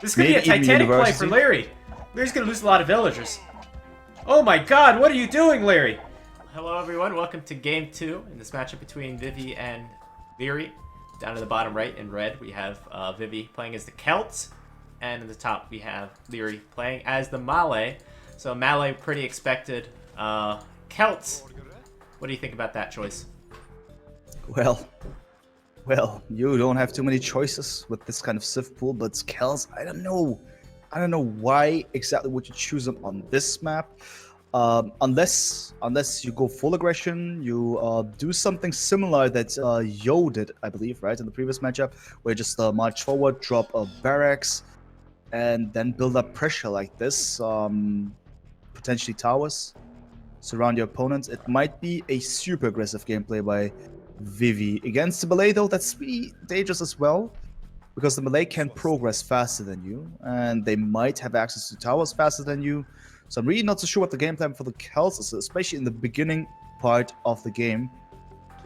This could be a Titanic play for Liereyy. Lierey's gonna lose a lot of villagers. Oh my god, what are you doing, Liereyy? Hello everyone, welcome to game 2 in this matchup between Vivi and Liereyy. Down to the bottom right in red, we have Vivi playing as the Celts. And in the top, we have Liereyy playing as the Malay. So Malay, pretty expected. Celts, what do you think about that choice? Well, you don't have too many choices with this kind of Civ pool, but Celts, I don't know. I don't know why exactly would you choose them on this map. Unless you go full aggression, you do something similar that Yo did, I believe, right, in the previous matchup, where you just march forward, drop a barracks, and then build up pressure like this, potentially towers, surround your opponents. It might be a super aggressive gameplay by Vivi. Against the Malay, though, that's really dangerous as well, because the Malay can progress faster than you, and they might have access to towers faster than you. So I'm really not so sure what the game plan for the Celts is, especially in the beginning part of the game.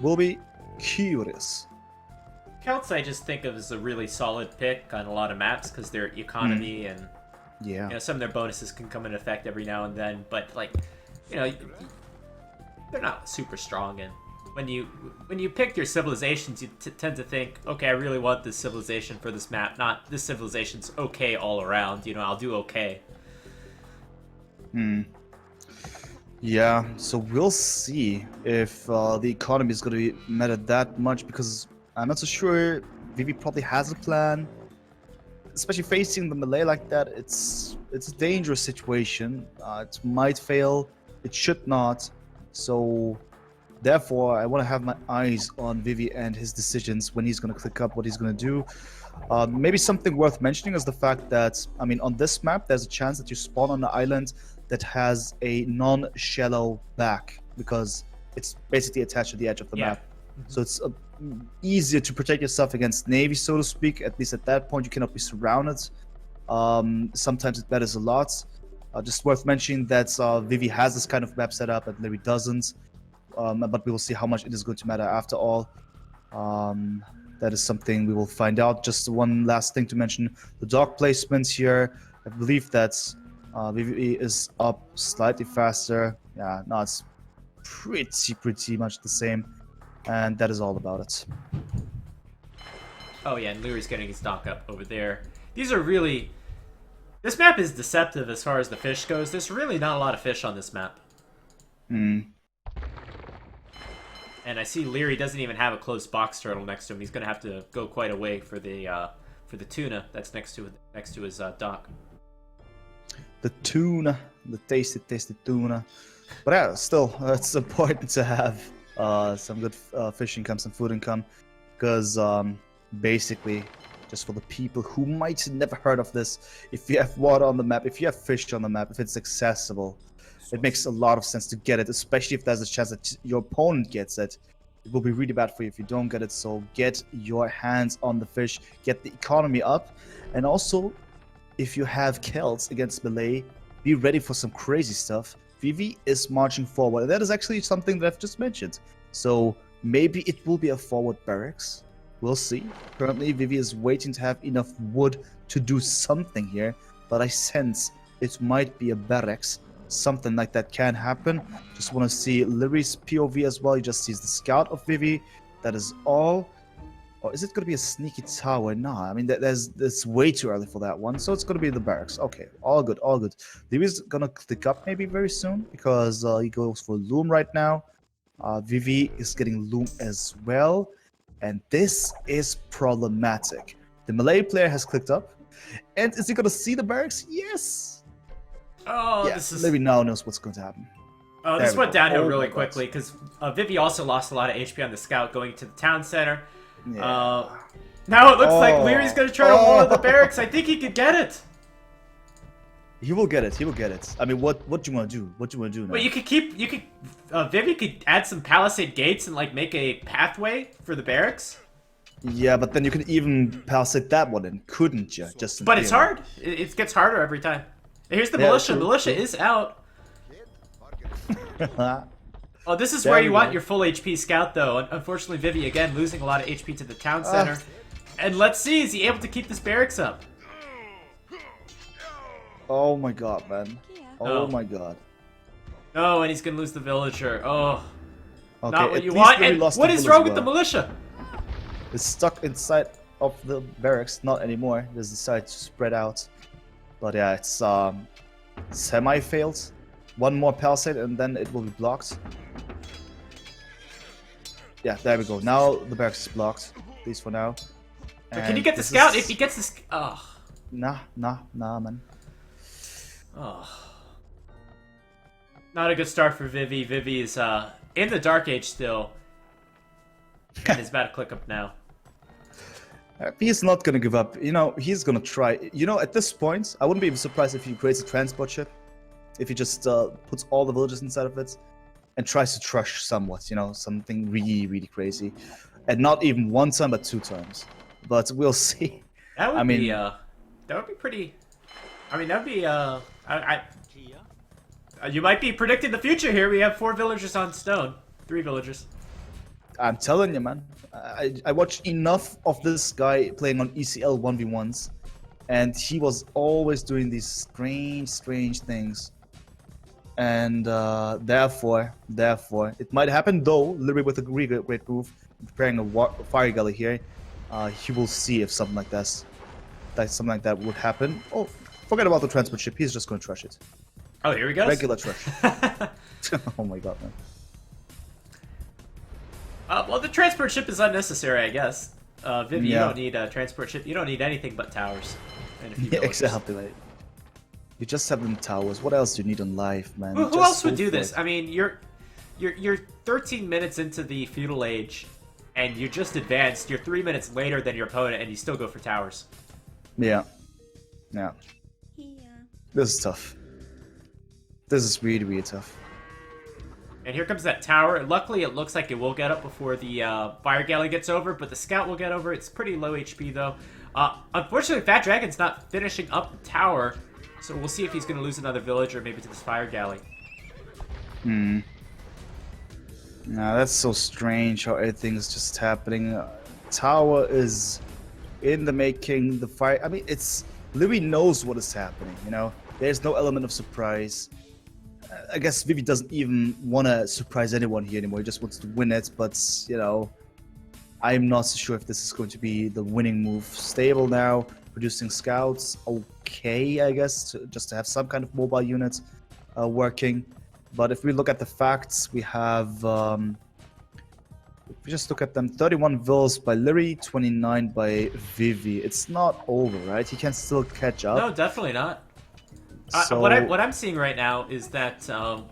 Will be curious. Celts I just think of as a really solid pick on a lot of maps because their economy and yeah, you know, some of their bonuses can come into effect every now and then, but like, you know, they're not super strong. And when you pick your civilizations, you tend to think, okay, I really want this civilization for this map, not this civilization's okay all around. You know, I'll do okay. Yeah, so we'll see if the economy is going to matter that much, because I'm not so sure. Vivi probably has a plan, especially facing the Malay like that. It's a dangerous situation. It might fail. It should not. So therefore, I want to have my eyes on Vivi and his decisions when he's going to click up, what he's going to do. Maybe something worth mentioning is the fact that, I mean, on this map, there's a chance that you spawn on an island that has a non-shallow back, because it's basically attached to the edge of the map. So it's easier to protect yourself against Navy, so to speak. At least at that point, you cannot be surrounded. Sometimes it matters a lot. Just worth mentioning that Vivi has this kind of map set up and Liereyy doesn't. But we will see how much it is going to matter after all. That is something we will find out. Just one last thing to mention. The dock placement here. I believe that Vivi is up slightly faster. Yeah, no, it's pretty much the same. And that is all about it. Oh yeah, and Lierey's getting his dock up over there. These are really... This map is deceptive as far as the fish goes. There's really not a lot of fish on this map. And I see Liereyy doesn't even have a close box turtle next to him. He's going to have to go quite a way for the tuna that's next to his dock. The tuna, the tasty tuna. But yeah, still, it's important to have some good fish income, some food income, because basically, just for the people who might never heard of this, if you have water on the map, if you have fish on the map, if it's accessible, it makes a lot of sense to get it, especially if there's a chance that your opponent gets it. It will be really bad for you if you don't get it, so get your hands on the fish, get the economy up, and also, if you have Celts against Malay, be ready for some crazy stuff. Vivi is marching forward, and that is actually something that I've just mentioned. So maybe it will be a forward barracks. We'll see. Currently, Vivi is waiting to have enough wood to do something here, but I sense it might be a barracks. Something like that can happen. Just want to see Lierey's POV as well. He just sees the scout of Vivi. That is all. Or is it going to be a sneaky tower? No, I mean, that's way too early for that one. So it's going to be the barracks. Okay, all good, all good. Lierey's going to click up maybe very soon, because he goes for Loom right now. Vivi is getting Loom as well. And this is problematic. The Malay player has clicked up. And is he going to see the barracks? Yes! Oh, yeah, this is... Maybe now knows what's going to happen. Oh, this went downhill really quickly, because Vivi also lost a lot of HP on the scout going to the town center. Yeah. Now it looks like Lierey's going to try to wall the barracks. I think he could get it. He will get it. He will get it. I mean, what do you want to do? What do you want to do now? Well, Vivi could add some palisade gates and like make a pathway for the barracks. Yeah, but then you could even palisade that one in, couldn't you? But it's hard. It gets harder every time. Here's the militia. Militia is out. Oh, this is where you want your full HP scout, though. Unfortunately, Vivi, again, losing a lot of HP to the town center. And let's see, is he able to keep this barracks up? Oh my god, man. Oh my god. No, and he's gonna lose the villager. Oh. Okay, Not what you want. And what is wrong with the militia? It's stuck inside of the barracks. Not anymore. They decided to spread out. But yeah, it's semi-failed. One more palisade and then it will be blocked. Yeah, there we go. Now the barracks is blocked. At least for now. But can you get the scout? If he gets the oh. Nah, man. Oh. Not a good start for Vivi. Vivi is in the Dark Age still. And is about to click up now. He's not gonna give up. You know, he's gonna try. You know, at this point, I wouldn't be even surprised if he creates a transport ship. If he just puts all the villages inside of it and tries to trush somewhat, you know, something really, really crazy. And not even one time, but 2 times. But we'll see. That would be pretty... I mean, that would be, you might be predicting the future here. We have 4 villagers on stone. 3 villagers. I'm telling you, man. I watched enough of this guy playing on ECL 1v1s. And he was always doing these strange things. And therefore, it might happen though. Liereyy with a really great move, preparing a fire galley here. He will see if something like that would happen. Oh, forget about the transport ship. He's just going to trash it. Oh, here he goes. Regular trash. Oh my god, man. Well, the transport ship is unnecessary, I guess. Vivi, you don't need a transport ship. You don't need anything but towers. And a few villages. Exactly. Right. You just have them towers. What else do you need in life, man? Who else would do this? I mean, you're 13 minutes into the feudal age, and you just advanced. You're 3 minutes later than your opponent, and you still go for towers. Yeah. This is tough. This is really, really tough. And here comes that tower. Luckily, it looks like it will get up before the fire galley gets over, but the scout will get over. It's pretty low HP, though. Unfortunately, Fat Dragon's not finishing up the tower, so we'll see if he's going to lose another villager, maybe to this fire galley. Nah, that's so strange how everything's just happening. Tower is in the making. The fire... I mean, it's... Liereyy knows what is happening, you know? There's no element of surprise. I guess Vivi doesn't even want to surprise anyone here anymore. He just wants to win it, but, you know, I'm not so sure if this is going to be the winning move. Stable now, producing scouts. Okay, I guess, just to have some kind of mobile unit working. But if we look at the facts, we have... if we just look at them, 31 vills by Liereyy, 29 by Vivi. It's not over, right? He can still catch up. No, definitely not. So... what I'm seeing right now is that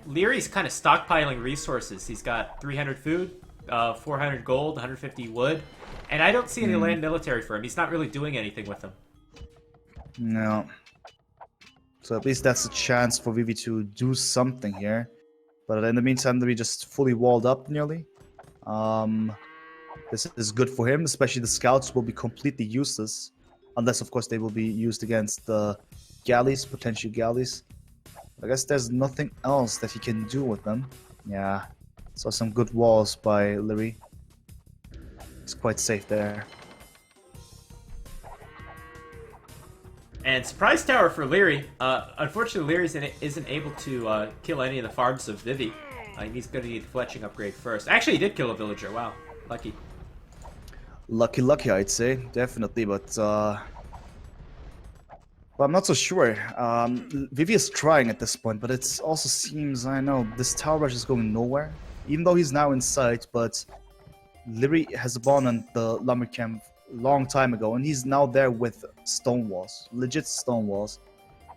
Lierey's kind of stockpiling resources. He's got 300 food, 400 gold, 150 wood, and I don't see any land military for him. He's not really doing anything with them. No. So at least that's a chance for Vivi to do something here. But in the meantime, we just fully walled up nearly. This is good for him, especially the scouts will be completely useless. Unless, of course, they will be used against the galleys, potential galleys. I guess there's nothing else that he can do with them. Yeah, saw some good walls by Liereyy. It's quite safe there. And surprise tower for Liereyy. Unfortunately, Liereyy isn't able to kill any of the farms of Vivi. He's going to need the fletching upgrade first. Actually, he did kill a villager. Wow, lucky. Lucky, I'd say. Definitely, but... Well, I'm not so sure. Vivi is trying at this point, but it also seems, I know, this tower rush is going nowhere. Even though he's now in sight, but Liereyy has abandoned the lumber camp long time ago, and he's now there with stone walls, legit stone walls.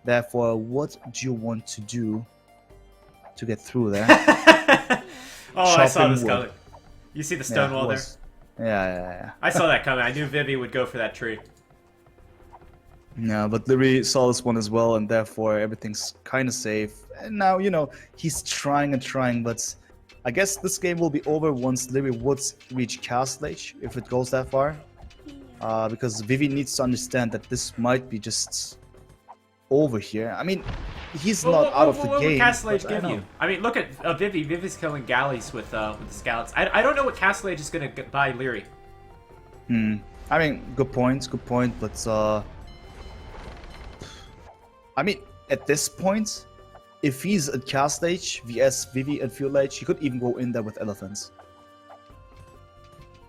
Therefore, what do you want to do to get through there? Oh, I saw this coming. You see the stone wall there? Yeah. I saw that coming. I knew Vivi would go for that tree. Yeah, but Liereyy saw this one as well, and therefore everything's kind of safe. And now, you know, he's trying and trying, but I guess this game will be over once Liereyy would reach Castle Age, if it goes that far. Because Vivi needs to understand that this might be just over here. I mean, he's not out of the game. What would Castle Age give you? I mean, look at Vivi. Vivi's killing galleys with the scouts. I don't know what Castle Age is going to buy Liereyy. I mean, good point, but... I mean, at this point, if he's at cast stage, vs Vivi and field age, he could even go in there with elephants.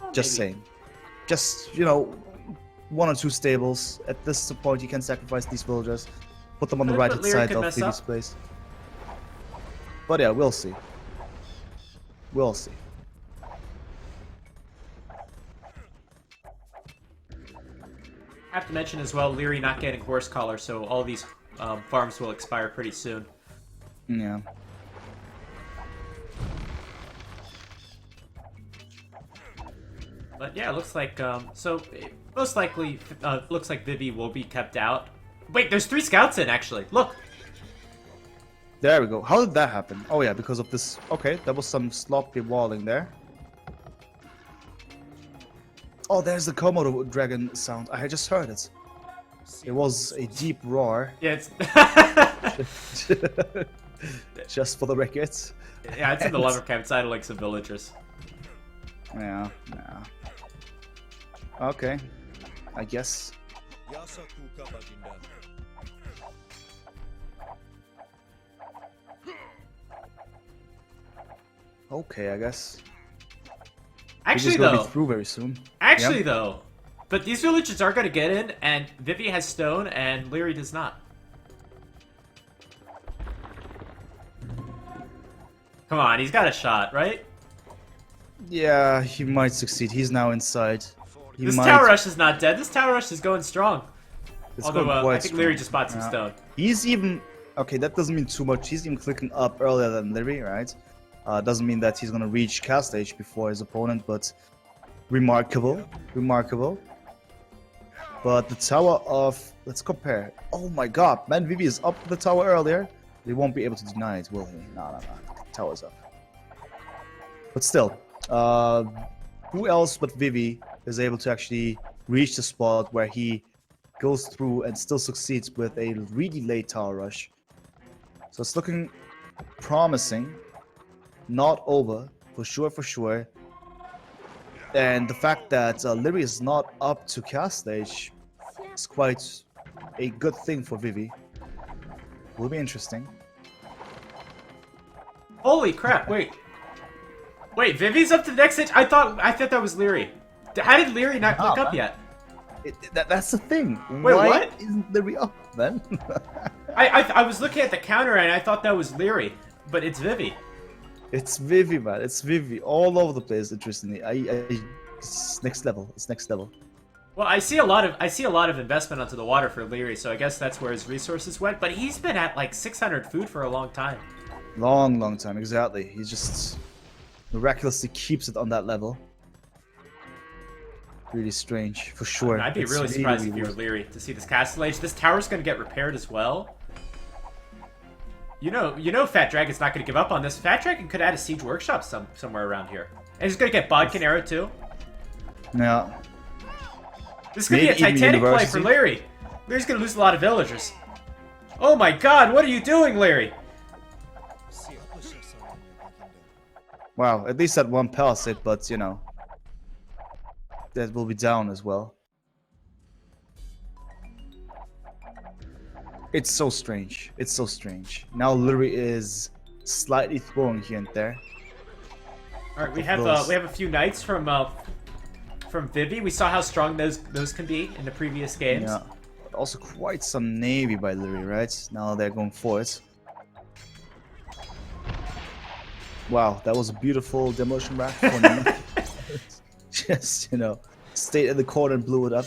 Oh, Just saying. Just, you know, 1 or 2 stables. At this point, you can sacrifice these villagers, put them on the right hand side of Vivi's place. But yeah, we'll see. We'll see. I have to mention as well, Liereyy not getting horse collar, so all these farms will expire pretty soon. Yeah. But yeah, it looks like most likely looks like Vivi will be kept out. Wait, there's 3 scouts in actually. Look. There we go. How did that happen? Oh yeah, because of this. Okay, there was some sloppy walling there. Oh, there's the Komodo dragon sound. I just heard it. It was a deep roar. Yeah, it's just for the record. Yeah, it's in the lumber camp. It's idling some villagers. Yeah, yeah. Okay, I guess. Okay, I guess. Actually, though, though, be through very soon. Actually, though, but these villagers are gonna get in, and Vivi has stone, and Liereyy does not. Come on, he's got a shot, right? Yeah, he might succeed. He's now inside. This tower rush is not dead. This tower rush is going strong. Although I think Liereyy just bought some stone. He's even okay. That doesn't mean too much. He's even clicking up earlier than Liereyy, right? Doesn't mean that he's gonna reach cast stage before his opponent, but remarkable, remarkable. But the tower of let's compare. Oh my God, man! Vivi is up the tower earlier. He won't be able to deny it, will he? No. Tower's up. But still, who else but Vivi is able to actually reach the spot where he goes through and still succeeds with a really late tower rush? So it's looking promising. Not over, for sure. And the fact that Liereyy is not up to cast stage is quite a good thing for Vivi. Will be interesting. Holy crap! Wait, Vivi's up to the next stage. I thought that was Liereyy. How did Liereyy not click up yet? That's the thing. Wait, why what? Isn't Liereyy up then? I was looking at the counter and I thought that was Liereyy, but it's Vivi. It's Vivi, man. It's Vivi all over the place. Interestingly, it's next level. It's next level. Well, I see a lot of investment onto the water for Liereyy, so I guess that's where his resources went. But he's been at like 600 food for a long time. Long time, exactly. He just miraculously keeps it on that level. Really strange, for sure. I'd be really surprised if you were Liereyy to see this castle age. This tower's gonna get repaired as well. You know, Fat Dragon's not gonna give up on this. Fat Dragon could add a siege workshop somewhere around here, and he's gonna get Bodkin arrow too. Yeah. This could be a Titanic play for Liereyy. Lierey's gonna lose a lot of villagers. Oh my God! What are you doing, Liereyy? Wow, at least that one palisade, but you know, that will be down as well. It's so strange. It's so strange. Now Liereyy is slightly throwing here and there. All right, we have a few knights from Vivi. We saw how strong those can be in the previous games. Yeah, but also quite some navy by Liereyy, right? Now they're going for it. Wow, that was a beautiful demolition rack for me. Just, you know, stayed in the corner and blew it up.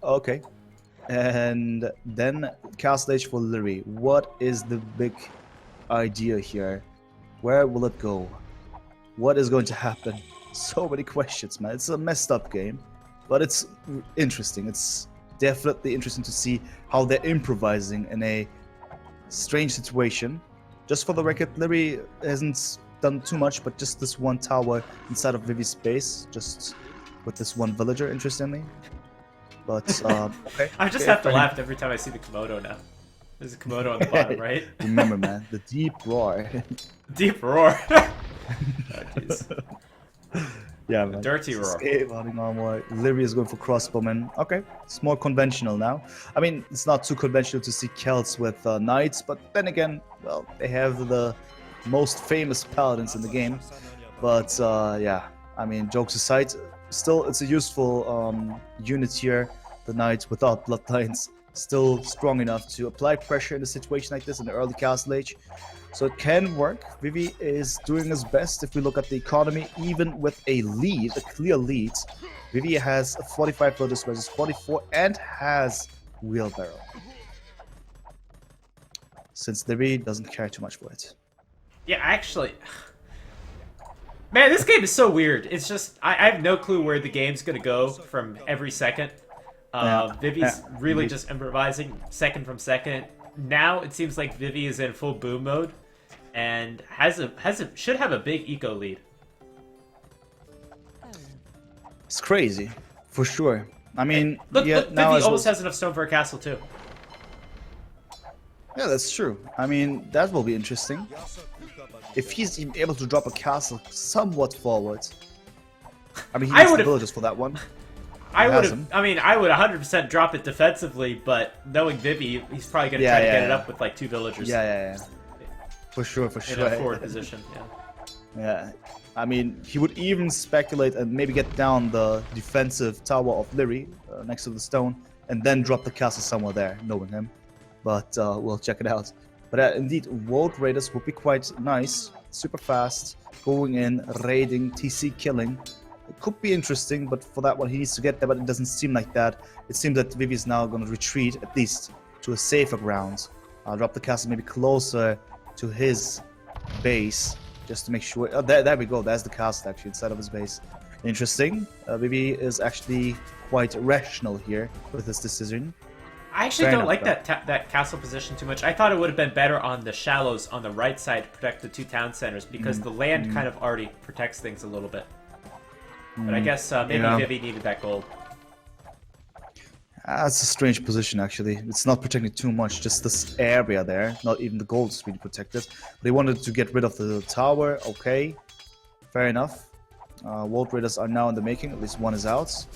Okay. And then cast stage for Liereyy. What is the big idea here? Where will it go? What is going to happen? So many questions, man. It's a messed up game, but it's interesting. It's definitely interesting to see how they're improvising in a strange situation. Just for the record, Liereyy hasn't done too much, but just this one tower inside of Vivi's space, just with this one villager, interestingly. But okay. I just have to laugh every time I see the Komodo now. There's a Komodo on the bottom, right? Remember, man, the deep roar. Deep roar. Oh, Yeah, man. Dirty roar. Skateboarding armor. Liereyy is going for crossbowmen. Okay, it's more conventional now. I mean, it's not too conventional to see Celts with knights, but then again, well, they have the most famous paladins in the game. But yeah, I mean, jokes aside, still it's a useful unit here. The knights without bloodlines, still strong enough to apply pressure in a situation like this in the early castle age. So it can work. Vivi is doing his best if we look at the economy, even with a lead, a clear lead. Vivi has 45 voters versus 44 and has wheelbarrow. Since Liereyy doesn't care too much for it. Yeah, actually... Man, this game is so weird. It's just, I have no clue where the game's going to go from every second. Vivi's really just improvising second from second. Now it seems like Vivi is in full boom mode and should have a big eco lead. It's crazy, for sure. I mean, look, yeah, Vivi now almost has enough stone for a castle too. Yeah, that's true. I mean, that will be interesting. If he's even able to drop a castle somewhat forward. I mean, he needs the villagers for that one. I would 100% drop it defensively, but knowing Vivi, he's probably going to try to get it up with like 2 villagers. Yeah. For sure. In a forward position, Yeah. I mean, he would even speculate and maybe get down the defensive tower of Liereyy next to the stone, and then drop the castle somewhere there, knowing him. But we'll check it out. But indeed, World Raiders would be quite nice, super fast, going in, raiding, TC killing. It could be interesting, but for that one he needs to get there, but it doesn't seem like that. It seems that Vivi is now going to retreat, at least, to a safer ground. Drop the castle maybe closer to his base, just to make sure... Oh, there we go, there's the castle actually, inside of his base. Interesting. Vivi is actually quite rational here with this decision. I actually don't like that castle position too much. I thought it would have been better on the shallows on the right side to protect the 2 town centers, because the land kind of already protects things a little bit. But I guess maybe Vivi needed that gold. That's a strange position, actually. It's not protecting too much, just this area there. Not even the gold is really protected. They wanted to get rid of the tower. Okay, fair enough. World Raiders are now in the making. At least one is out.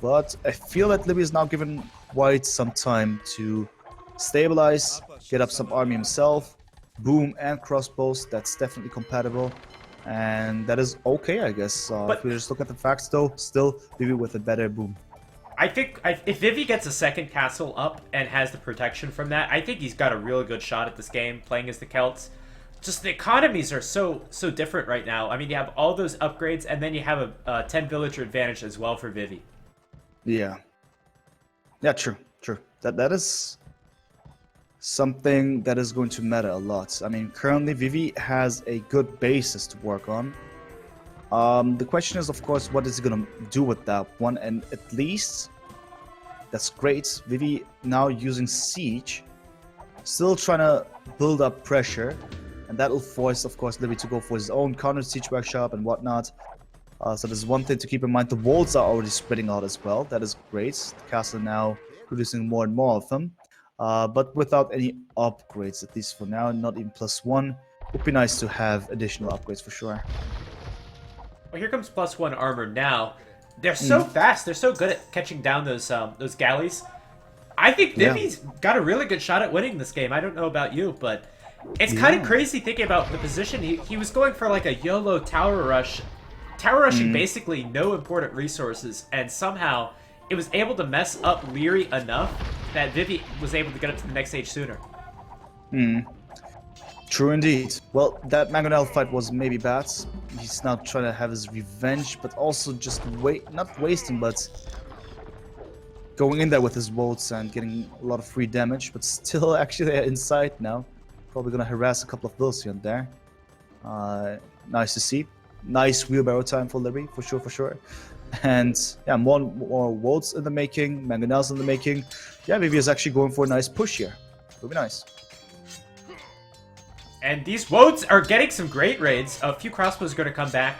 But I feel that Libby is now given quite some time to stabilize, get up some army himself, boom and crossbows. That's definitely compatible. And that is okay, I guess. If we just look at the facts, though, still Vivi with a better boom. I think if Vivi gets a second castle up and has the protection from that, I think he's got a really good shot at this game, playing as the Celts. Just the economies are so different right now. I mean, you have all those upgrades, and then you have a 10 villager advantage as well for Vivi. Yeah. Yeah, true. That is something that is going to matter a lot. I mean, currently Vivi has a good basis to work on. The question is, of course, what is he going to do with that one? And at least, that's great. Vivi now using Siege, still trying to build up pressure. And that will force, of course, Liereyy to go for his own counter Siege workshop and whatnot. So there's one thing to keep in mind. The walls are already spreading out as well. That is great. The castle now producing more and more of them. But without any upgrades, at least for now. Not even +1. Would be nice to have additional upgrades for sure. Well, here comes +1 armor now. They're so fast. They're so good at catching down those galleys. I think Vivi's got a really good shot at winning this game. I don't know about you, but it's kind of crazy thinking about the position. He was going for like a YOLO tower rush. Tower rushing basically no important resources, and somehow it was able to mess up Liereyy enough that Vivi was able to get up to the next stage sooner. True indeed. Well, that Mangrove fight was maybe bad. He's now trying to have his revenge, but also just not wasting, but going in there with his bolts and getting a lot of free damage, but still actually inside now. Probably gonna harass a couple of vills here and there. Nice to see. Nice wheelbarrow time for Liereyy, for sure. And yeah, more Wolds in the making, Mangonels in the making. Yeah, Vivi is actually going for a nice push here. It'll be nice. And these Wodes are getting some great raids. A few crossbows are going to come back.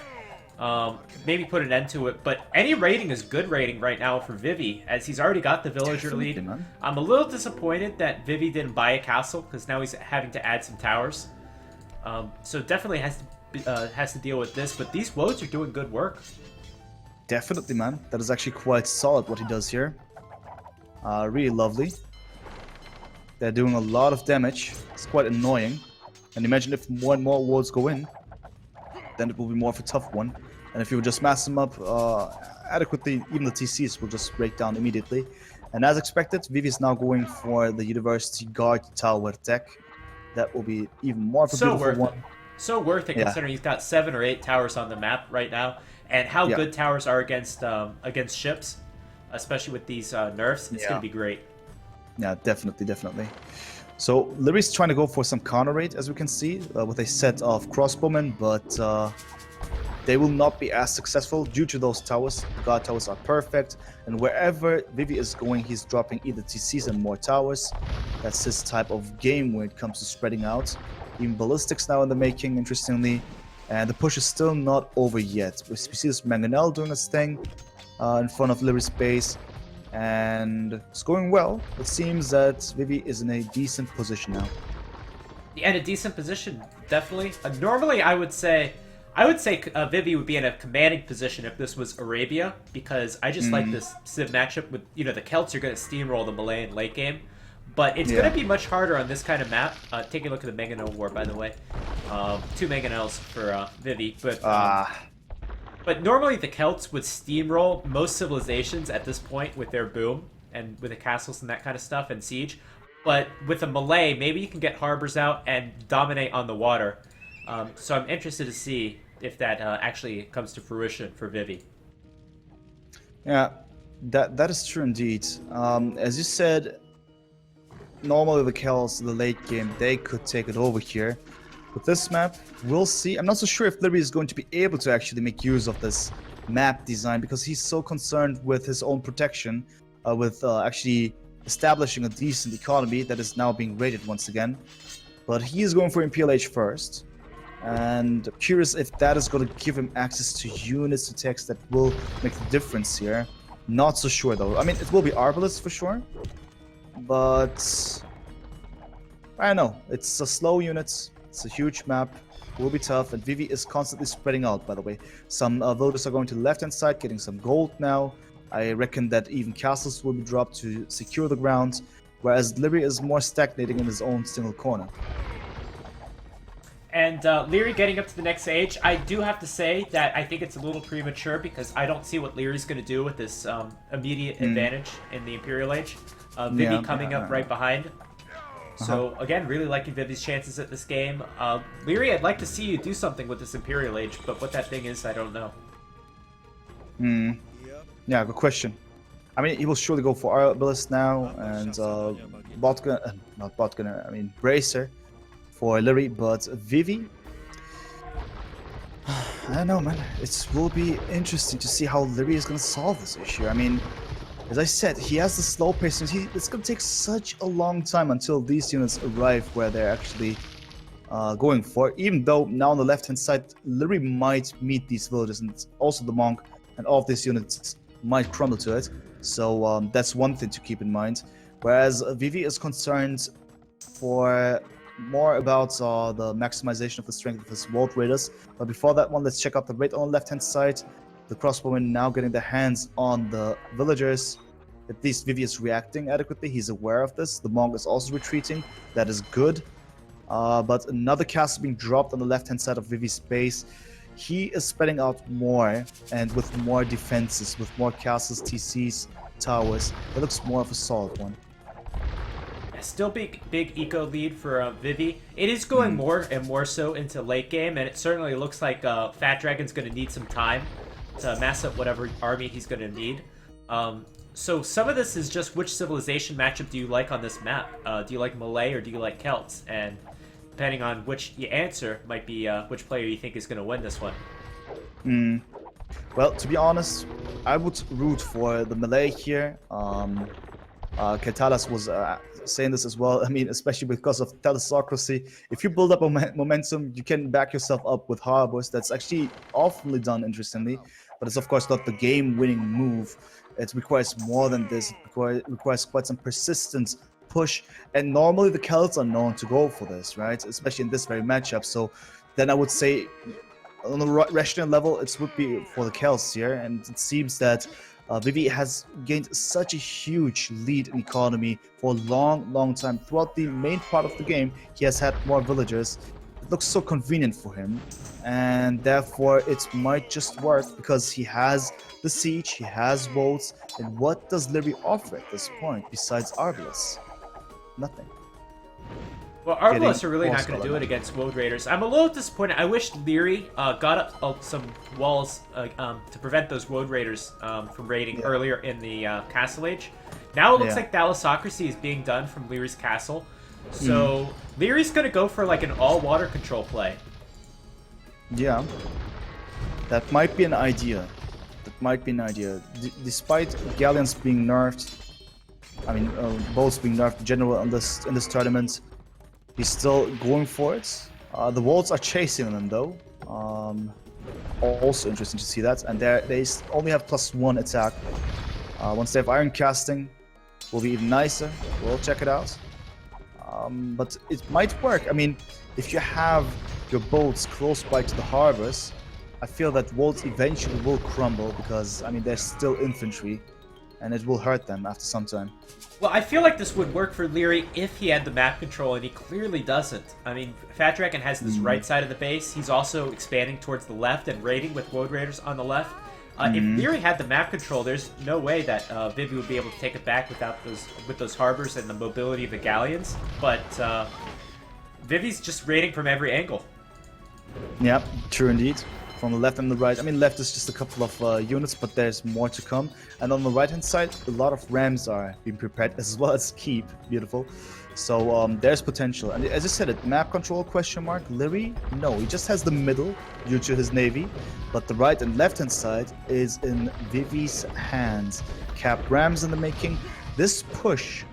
Maybe put an end to it. But any raiding is good raiding right now for Vivi, as he's already got the villager lead. Man. I'm a little disappointed that Vivi didn't buy a castle, because now he's having to add some towers. So definitely has to has to deal with this, but these woads are doing good work. Definitely, man. That is actually quite solid what he does here. Really lovely. They're doing a lot of damage. It's quite annoying. And imagine if more and more wards go in, then it will be more of a tough one. And if you just mass them up adequately, even the TCs will just break down immediately. And as expected, Vivi is now going for the University Guard Tower tech. That will be even more of a beautiful one. So worth it, considering he's got 7 or 8 towers on the map right now, and how good towers are against ships, especially with these nerfs. It's gonna be great. Yeah, definitely. So Lierey's trying to go for some counter raid, as we can see, with a set of crossbowmen, but they will not be as successful due to those towers. The guard towers are perfect, and wherever Vivi is going, he's dropping either TCs and more towers. That's his type of game when it comes to spreading out. Even ballistics now in the making, interestingly, and the push is still not over yet. We see this Mangonel doing its thing in front of Lierey's base, and it's going well. It seems that Vivi is in a decent position now. Yeah, in a decent position, definitely. Normally, I would say Vivi would be in a commanding position if this was Arabia, because I just like this Civ matchup with, the Celts are going to steamroll the Malay in late game. But it's going to be much harder on this kind of map. Take a look at the Mangonel War, by the way. 2 Mangonels for Vivi. But normally the Celts would steamroll most civilizations at this point with their boom and with the castles and that kind of stuff and siege. But with the Malay, maybe you can get harbors out and dominate on the water. So I'm interested to see if that actually comes to fruition for Vivi. Yeah, that is true indeed. As you said, normally the Celts in the late game, they could take it over here. With this map, we'll see. I'm not so sure if Liereyy is going to be able to actually make use of this map design, because he's so concerned with his own protection, with actually establishing a decent economy that is now being raided once again. But he is going for Imperial Age first. And I'm curious if that is going to give him access to units, to techs that will make the difference here. Not so sure though. I mean, it will be Arbalists for sure. But I don't know. It's a slow unit. It's a huge map. It will be tough. And Vivi is constantly spreading out, by the way. Some voters are going to the left-hand side, getting some gold now. I reckon that even castles will be dropped to secure the ground. Whereas Liereyy is more stagnating in his own single corner. And Liereyy getting up to the next age, I do have to say that I think it's a little premature, because I don't see what Lierey's going to do with this immediate advantage in the Imperial Age. Vivi coming up right behind. So, again, really liking Vivi's chances at this game. Liereyy, I'd like to see you do something with this Imperial Age, but what that thing is, I don't know. Yeah, good question. I mean, he will surely go for Arbalist now, and Bracer for Liereyy, but Vivi, I don't know, man. It will be interesting to see how Liereyy is going to solve this issue. I mean, as I said, he has the slow pace, and it's going to take such a long time until these units arrive where they're actually going for. Even though now on the left-hand side, Liereyy might meet these villages, and also the Monk, and all of these units might crumble to it. So that's one thing to keep in mind. Whereas Vivi is concerned for more about the maximization of the strength of his World Raiders. But before that one, let's check out the raid on the left-hand side. The crossbowmen now getting their hands on the villagers. At least Vivi is reacting adequately. He's aware of this. The Monk is also retreating. That is good. But another castle being dropped on the left-hand side of Vivi's base. He is spreading out more, and with more defenses, with more castles, TCs, towers. It looks more of a solid one. Still big eco lead for Vivi. It is going more and more so into late game, and it certainly looks like Fat Dragon's going to need some time to mass up whatever army he's going to need. So some of this is just which civilization matchup do you like on this map? Do you like Malay or do you like Celts? And depending on which you answer, might be which player you think is going to win this one. Well, to be honest, I would root for the Malay here. Katalas was saying this as well. I mean, especially because of thalassocracy. If you build up momentum, you can back yourself up with harbors. That's actually oftenly done, interestingly. But it's, of course, not the game-winning move. It requires more than this. It requires quite some persistence, push. And normally the Celts are known to go for this, right? Especially in this very matchup. So then I would say on the rational level, it would be for the Celts here, and it seems that Vivi has gained such a huge lead in economy for a long time. Throughout the main part of the game, he has had more villagers. It looks so convenient for him, and therefore it might just work because he has the siege, he has votes, and what does Liereyy offer at this point besides Arbalest? Nothing. Well, Arbalest are really not going to do it against Woad Raiders. I'm a little disappointed. I wish Liereyy got up some walls to prevent those Woad Raiders from raiding earlier in the Castle Age. Now it looks like Thalassocracy is being done from Lierey's castle. So Lierey's going to go for like an all-water control play. Yeah. That might be an idea. Despite Galleons being nerfed, I mean, boats being nerfed in general in this tournament, he's still going for it. The Wolves are chasing them though. Also interesting to see that. And they only have +1 attack. Once they have Iron Casting, will be even nicer. We'll check it out. But it might work. I mean, if you have your boats close by to the harbors, I feel that Wolves eventually will crumble because, I mean, they're still infantry. And it will hurt them after some time. Well, I feel like this would work for Liereyy if he had the map control, and he clearly doesn't. I mean, Fat Dragon has this right side of the base. He's also expanding towards the left and raiding with Woad Raiders on the left. If Liereyy had the map control, there's no way that Vivi would be able to take it back with those harbors and the mobility of the galleons. But Vivi's just raiding from every angle. Yep, true indeed. From the left and the right. I mean, left is just a couple of units, but there's more to come. And on the right-hand side, a lot of rams are being prepared, as well as keep. Beautiful. So there's potential. And as I said, it map control question mark. Liereyy, no, he just has the middle due to his navy, but the right and left-hand side is in Vivi's hands. Cap rams in the making. This push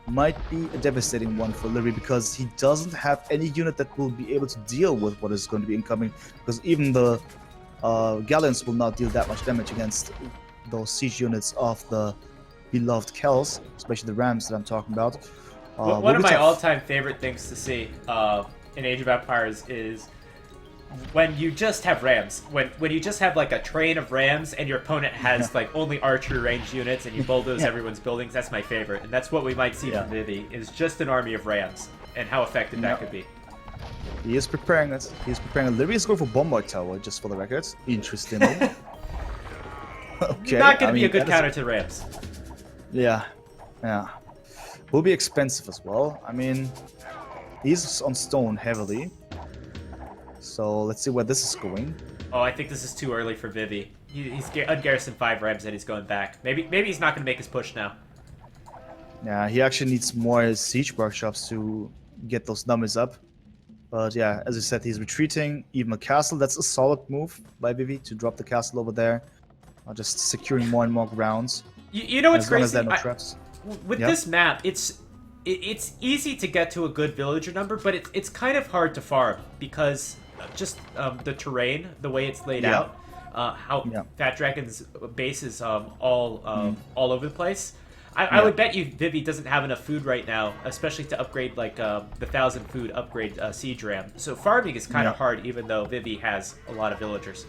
might be a devastating one for Liereyy because he doesn't have any unit that will be able to deal with what is going to be incoming, because even the Galleons will not deal that much damage against those siege units of the beloved Celts, especially the rams that I'm talking about. One of my all-time favorite things to see in Age of Empires is when you just have rams. When you just have like a train of rams and your opponent has like only archer ranged units and you bulldoze everyone's buildings. That's my favorite, and that's what we might see from Vivi, is just an army of rams and how effective that could be. He is preparing it. Liereyy is going for Bombard Tower, just for the record. Interestingly. Okay. Not going to be a good counter to rams. Yeah. Will be expensive as well. I mean, he's on stone heavily. So let's see where this is going. Oh, I think this is too early for Vivi. He's ungarrisoned 5 rams and he's going back. Maybe he's not going to make his push now. Yeah, he actually needs more siege workshops to get those numbers up. But yeah, as I said, he's retreating. Even a castle, that's a solid move by Vivi to drop the castle over there. Just securing more and more grounds. You know what's crazy? No traps. With this map, it's easy to get to a good villager number, but it's kind of hard to farm because just the terrain, the way it's laid out, how Fat Dragon's base is all over the place. I would bet you Vivi doesn't have enough food right now, especially to upgrade like the 1,000 food upgrade siege ram. So farming is kind of hard, even though Vivi has a lot of villagers.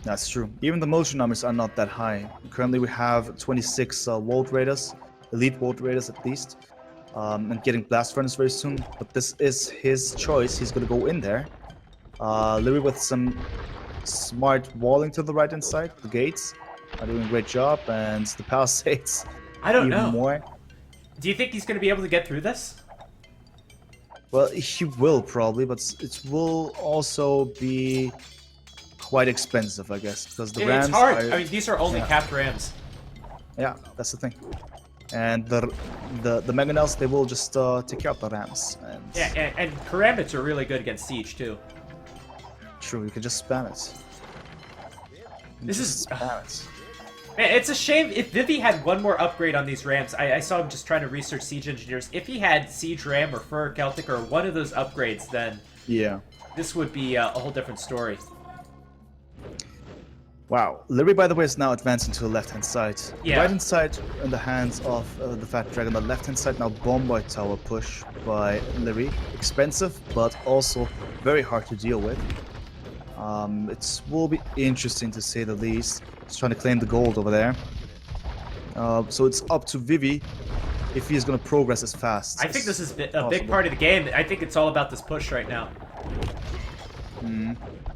That's true. Even the motion numbers are not that high. Currently we have 26 Woad Raiders, elite Woad Raiders at least, and getting Blast Furnace very soon. But this is his choice. He's going to go in there. Liereyy with some smart walling to the right-hand side. The gates are doing a great job, and the palisades. I don't know. More. Do you think he's going to be able to get through this? Well, he will probably, but it will also be quite expensive, I guess, because the rams. It's hard. I mean, these are only capped rams. Yeah, that's the thing. And the mangonels, they will just take care of the rams. And karambits are really good against siege too. True, you can just spam it. Spam it. Man, it's a shame if Vivi had one more upgrade on these rams. I saw him just trying to research siege engineers. If he had siege ram or fur Celtic or one of those upgrades, then this would be a whole different story. Wow. Liereyy, by the way, is now advancing to the left-hand side. Yeah. Right-hand side in the hands of the Fat Dragon. The left-hand side now Bombard Tower push by Liereyy. Expensive, but also very hard to deal with. It will be interesting to say the least. He's trying to claim the gold over there. So it's up to Vivi if he's going to progress as fast. I think this is a big part of the game. I think it's all about this push right now.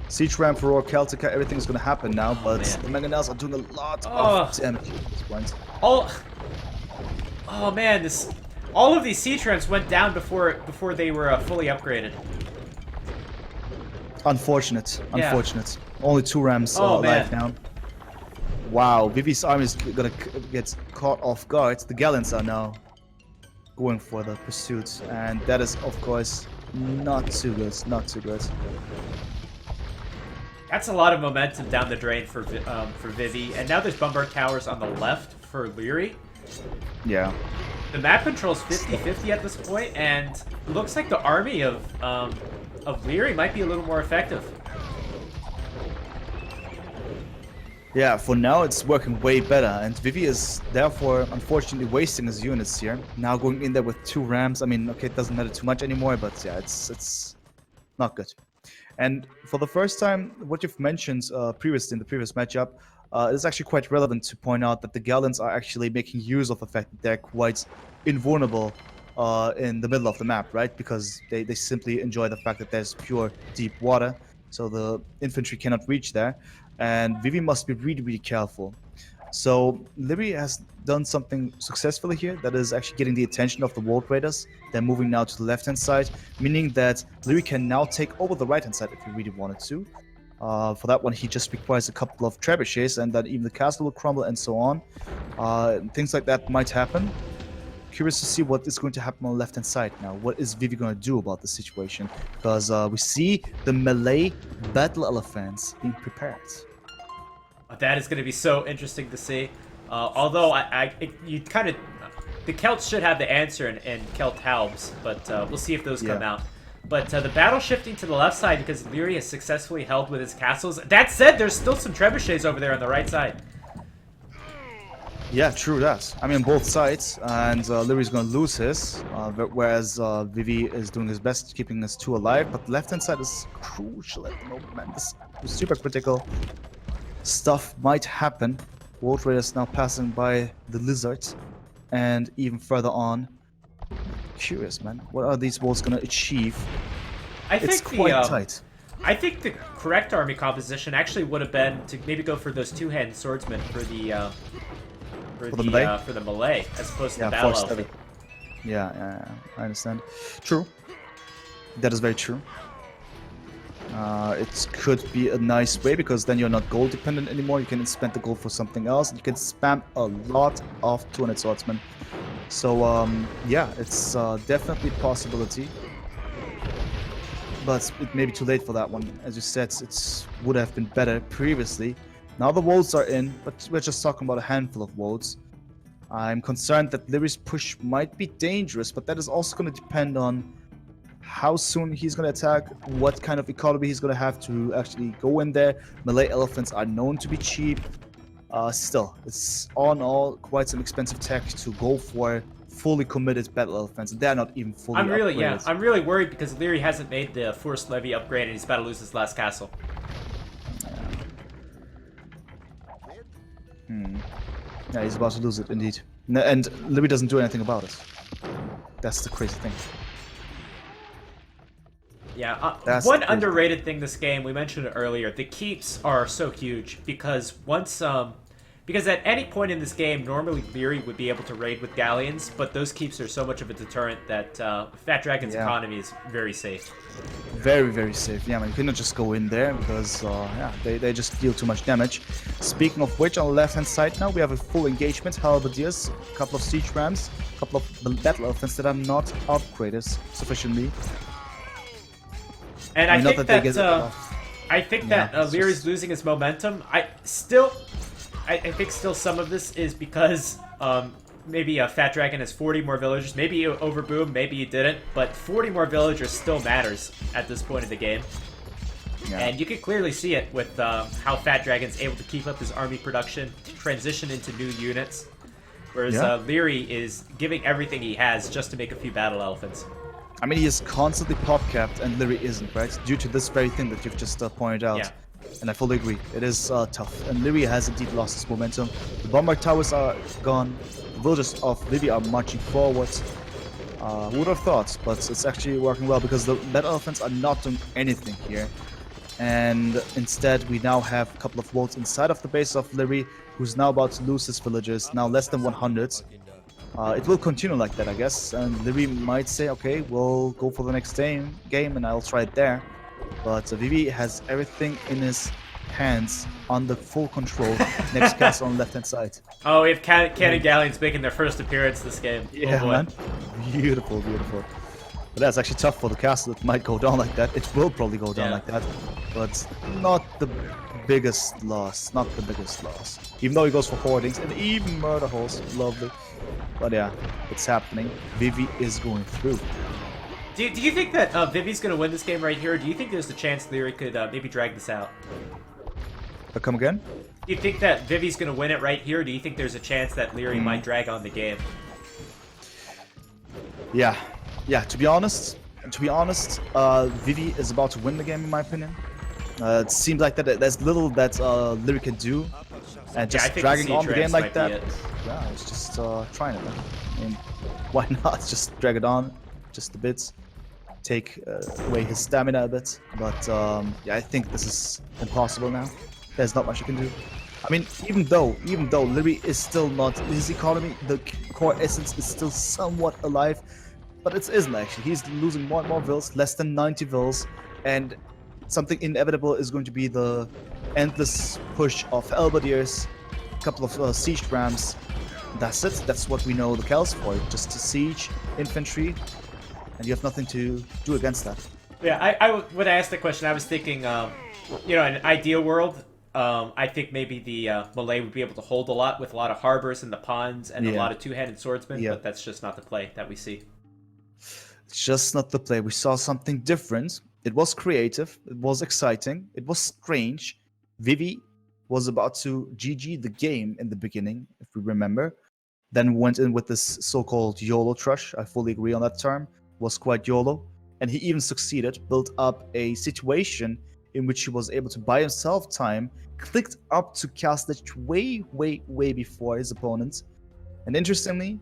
Siege Ram for Celtica, everything's going to happen now, but the Mangonels are doing a lot of damage at this point. Oh man, all of these siege rams went down before they were fully upgraded. Unfortunate. Only 2 Rams alive now. Wow, Vivi's army is gonna get caught off guard. The Galleons are now going for the pursuit, and that is, of course, not too good. That's a lot of momentum down the drain for Vivi, and now there's Bombard Towers on the left for Liereyy. Yeah. The map control's 50-50 at this point, and it looks like the army of Liereyy might be a little more effective. Yeah, for now it's working way better, and Vivi is therefore unfortunately wasting his units here. Now going in there with 2 Rams. I mean, okay, it doesn't matter too much anymore, but yeah, it's not good. And for the first time, what you've mentioned previously in the previous matchup, it is actually quite relevant to point out that the Galleons are actually making use of the fact that they're quite invulnerable in the middle of the map, right? Because they simply enjoy the fact that there's pure deep water, so the infantry cannot reach there. And Vivi must be really, really careful. So Liereyy has done something successfully here that is actually getting the attention of the World Raiders. They're moving now to the left-hand side, meaning that Liereyy can now take over the right-hand side if he really wanted to. For that one, he just requires a couple of trebuchets, and then even the castle will crumble and so on. Things like that might happen. Curious to see what is going to happen on the left-hand side now. What is Vivi going to do about the situation? Because we see the Malay battle elephants being prepared. That is going to be so interesting to see. Although the Celts should have the answer in Celt Halbs, but we'll see if those come out. But the battle shifting to the left side because Liereyy has successfully held with his castles. That said, there's still some trebuchets over there on the right side. Yeah, true that. I mean, both sides, and Lierey's going to lose his, whereas Vivi is doing his best keeping his 2 alive. But the left-hand side is crucial at the moment, man. This is super critical. Stuff might happen. World Raiders now passing by the lizard, and even further on. Curious, man. What are these walls going to achieve? It's quite tight. I think the correct army composition actually would have been to maybe go for those 2-hand swordsmen for the Malay as opposed to the battle elephant. Yeah, I understand. True. That is very true. It could be a nice way because then you're not gold dependent anymore. You can spend the gold for something else. You can spam a lot of 200 swordsmen. So yeah, it's definitely a possibility. But it may be too late for that one. As you said, it would have been better previously. Now the wolves are in, but we're just talking about a handful of wolves. I'm concerned that Lierey's push might be dangerous, but that is also going to depend on how soon he's going to attack, what kind of economy he's going to have to actually go in there. Malay elephants are known to be cheap. Still, it's all in all quite some expensive tech to go for fully committed battle elephants. They're not even fully upgraded. I'm really worried because Liereyy hasn't made the forced levy upgrade and he's about to lose his last castle. Yeah, he's about to lose it, indeed. And Liereyy doesn't do anything about it. That's the crazy thing. Yeah, one underrated thing this game, we mentioned it earlier, the keeps are so huge because because at any point in this game, normally Liereyy would be able to raid with galleons, but those keeps are so much of a deterrent that Fat Dragon's economy is very safe. Very, very safe. Yeah, man, you cannot just go in there because yeah, they just deal too much damage. Speaking of which, on the left-hand side now, we have a full engagement, halberdiers, a couple of siege rams, a couple of battle elephants that are not upgraded sufficiently. And I think that Lierey's losing his momentum. I think still some of this is because maybe Fat Dragon has 40 more villagers. Maybe you overboomed, maybe you didn't, but 40 more villagers still matters at this point in the game. Yeah. And you can clearly see it with how Fat Dragon's able to keep up his army production, to transition into new units, whereas Liereyy is giving everything he has just to make a few battle elephants. I mean, he is constantly pop-capped, and Liereyy isn't, right? Due to this very thing that you've just pointed out. Yeah. And I fully agree. It is tough. And Liereyy has indeed lost his momentum. The bombard towers are gone. The villagers of Vivi are marching forward. Who would have thought? But it's actually working well because the battle elephants are not doing anything here. And instead, we now have a couple of wolves inside of the base of Liereyy, who's now about to lose his villagers, now less than 100. It will continue like that, I guess, and Liereyy might say, okay, we'll go for the next game and I'll try it there. But Vivi has everything in his hands under full control. Next castle on the left-hand side. Oh, we have Cannon Galleons making their first appearance this game. Yeah, oh, man. Beautiful, beautiful. But that's actually tough for the castle. It might go down like that. It will probably go down like that. But not the biggest loss. Not the biggest loss. Even though he goes for hoardings and even murder holes. Lovely. But yeah, it's happening. Vivi is going through. Do you think that Vivi's going to win this game right here, or do you think there's a chance Liereyy could maybe drag this out? Come again? Do you think that Vivi's going to win it right here, or do you think there's a chance that Liereyy might drag on the game? Yeah. Yeah, to be honest, Vivi is about to win the game in my opinion. It seems like that there's little that Liereyy can do, and just dragging on the game like that. Yeah, it's just trying it. I mean, why not just drag it on, just a bit, take away his stamina a bit. But yeah, I think this is impossible now. There's not much you can do. I mean, even though Liereyy is still not, his economy, the core essence is still somewhat alive. But it isn't actually. He's losing more and more vills, less than 90 vills, and something inevitable is going to be the endless push of halberdiers, a couple of siege rams. That's it. That's what we know the Celts for. Just to siege infantry, and you have nothing to do against that. Yeah, when I asked the question, I was thinking, you know, in an ideal world, I think maybe the Malay would be able to hold a lot with a lot of harbors in the ponds and a lot of two-handed swordsmen, but that's just not the play that we see. It's just not the play. We saw something different. It was creative. It was exciting. It was strange. Vivi was about to GG the game in the beginning, if we remember. Then went in with this so-called Yolo trush. I fully agree on that term. It was quite YOLO. And he even succeeded, built up a situation in which he was able to buy himself time, clicked up to cast it way before his opponent. And interestingly,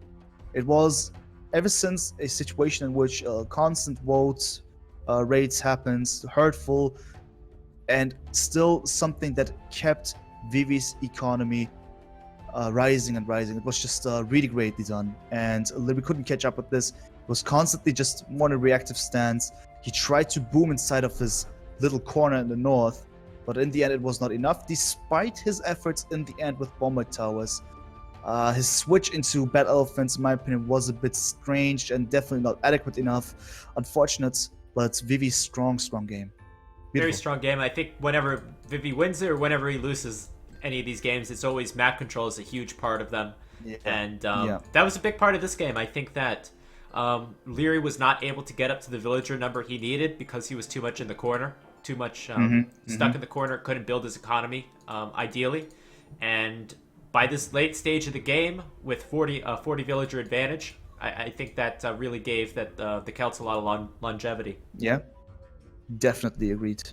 it was ever since a situation in which constant vote raids happens, hurtful, and still something that kept Vivi's economy rising and rising. It was just really greatly done, and Liereyy couldn't catch up with this. It was constantly just more in a reactive stance. He tried to boom inside of his little corner in the north, but in the end it was not enough, despite his efforts in the end with bombard towers. His switch into Bat Elephants, in my opinion, was a bit strange and definitely not adequate enough. Unfortunate, but Vivi's strong game. Beautiful. Very strong game. I think whenever Vivi wins it or whenever he loses any of these games, it's always map control is a huge part of them. Yeah. And that was a big part of this game. I think that Liereyy was not able to get up to the villager number he needed because he was too much in the corner, too much stuck in the corner, couldn't build his economy ideally. And by this late stage of the game, with 40 villager advantage, I think that really gave the Celts a lot of longevity. Yeah, definitely agreed.